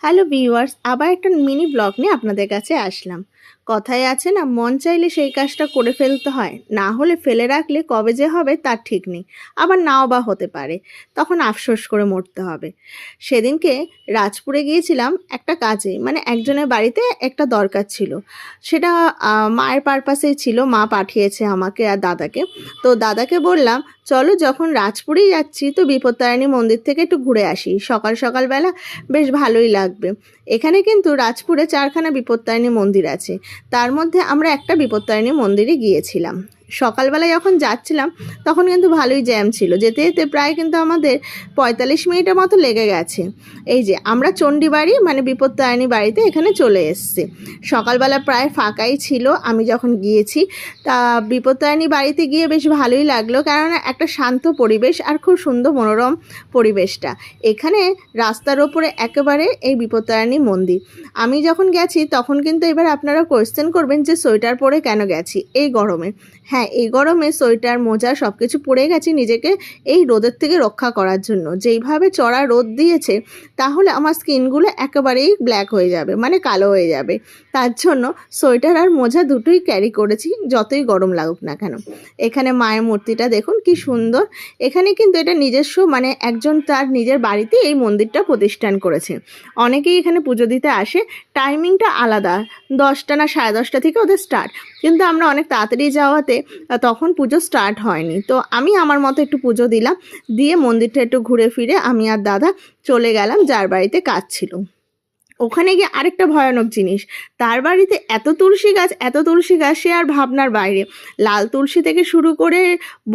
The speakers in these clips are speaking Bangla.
হ্যালো ভিউয়ার্স, আবার একটা মিনি ব্লগ নিয়ে আপনাদের কাছে আসলাম। কথায় আছে না, মন চাইলে সেই কাজটা করে ফেলতে হয়, না হলে ফেলে রাখলে কবে যে হবে তার ঠিক নেই, আবার নাও বা হতে পারে, তখন আফসোস করে মরতে হবে। সেদিনকে রাজপুরে গিয়েছিলাম একটা কাজে, মানে একজনের বাড়িতে একটা দরকার ছিল। সেটা মায়ের পারপাসেই ছিল, মা পাঠিয়েছে আমাকে আর দাদাকে। তো দাদাকে বললাম, চলো যখন রাজপুরেই যাচ্ছি তো বিপত্তারিণী মন্দির থেকে একটু ঘুরে আসি, সকাল সকালবেলা বেশ ভালোই লাগবে। এখানে কিন্তু রাজপুরে 4খানা বিপত্তারিণী মন্দির আছে, তার মধ্যে আমরা একটা বিপত্তারিণী মন্দিরে গিয়েছিলাম। সকালবেলা যখন যাচ্ছিলাম তখন কিন্তু ভালোই জ্যাম ছিল, যেতে যেতে প্রায় কিন্তু আমাদের 45 মিনিটের মতো লেগে গেছে। এই যে আমরা চণ্ডীবাড়ি মানে বিপত্তারিণী বাড়িতে এখানে চলে এসেছি। সকালবেলা প্রায় ফাঁকাই ছিল আমি যখন গিয়েছি। তা বিপত্তারিণী বাড়িতে গিয়ে বেশ ভালোই লাগলো, কেননা একটা শান্ত পরিবেশ আর খুব সুন্দর মনোরম পরিবেশটা। এখানে রাস্তার ওপরে একেবারে এই বিপত্তারিণী মন্দির। আমি যখন গেছি তখন কিন্তু এবার আপনারা কোয়েশ্চেন করবেন যে সোয়েটার পরে কেন গেছি এই গরমে। হ্যাঁ, এই গরমে সোয়েটার মোজা সব কিছু পরে গেছি নিজেকে এই রোদের থেকে রক্ষা করার জন্য। যেইভাবে চড়া রোদ দিয়েছে তাহলে আমার স্কিনগুলো একেবারেই ব্ল্যাক হয়ে যাবে, মানে কালো হয়ে যাবে। তার জন্য সোয়েটার আর মোজা দুটোই ক্যারি করেছি, যতই গরম লাগুক না কেন। এখানে মায়ের মূর্তিটা দেখুন কি সুন্দর। এখানে কিন্তু এটা নিজস্ব, মানে একজন তার নিজের বাড়িতে এই মন্দিরটা প্রতিষ্ঠান করেছে। অনেকেই এখানে পুজো দিতে আসে, টাইমিংটা আলাদা, 10টা না 10:30 থেকে ওদের স্টার্ট, কিন্তু আমরা অনেক তাড়াতাড়ি যাওয়াতে তখন পুজো স্টার্ট হয়নি। তো আমি আমার মতো একটু পুজো দিলাম, দিয়ে মন্দিরটা একটু ঘুরে ফিরে আমি আর দাদা চলে গেলাম যার বাড়িতে কাজ ছিল। ওখানে গিয়ে আরেকটা ভয়ানক জিনিস, তার বাড়িতে এত তুলসী গাছ, এত তুলসী গাছ সে আর ভাবনার বাইরে। লাল তুলসী থেকে শুরু করে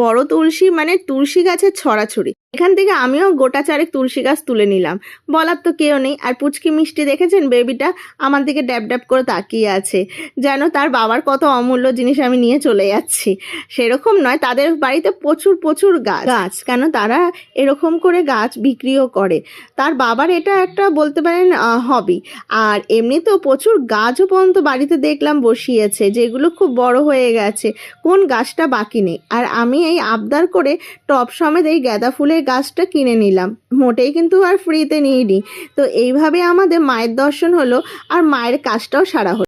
বড় তুলসী, মানে তুলসী গাছের ছড়াছড়ি। এখান থেকে আমিও গোটা 4 তুলসী গাছ তুলে নিলাম। বলার তো কেউ নেই। আর পুচকি মিষ্টি দেখেছেন বেবিটা আমার দিকে ড্যাব ড্যাব করে তাকিয়ে আছে, যেন তার বাবার কত অমূল্য জিনিস আমি নিয়ে চলে যাচ্ছি। সেরকম নয়, তাদের বাড়িতে প্রচুর প্রচুর গাছ, কেন তারা এরকম করে গাছ বিক্রিও করে। তার বাবার এটা একটা বলতে পারেন হবি। আর এমনিতেও প্রচুর গাছও পর্যন্ত বাড়িতে দেখলাম বসিয়েছে, যেগুলো খুব বড় হয়ে গেছে, কোন গাছটা বাকি নেই। আর আমি এই আবদার করে টব সমেত এই গাঁদা ফুলের গাছটা কিনে নিলাম, মোটেই কিন্তু আর ফ্রিতে নিইনি। তো এইভাবে আমাদের মায়ের দর্শন হলো আর মায়ের কাজটাও সারা হলো।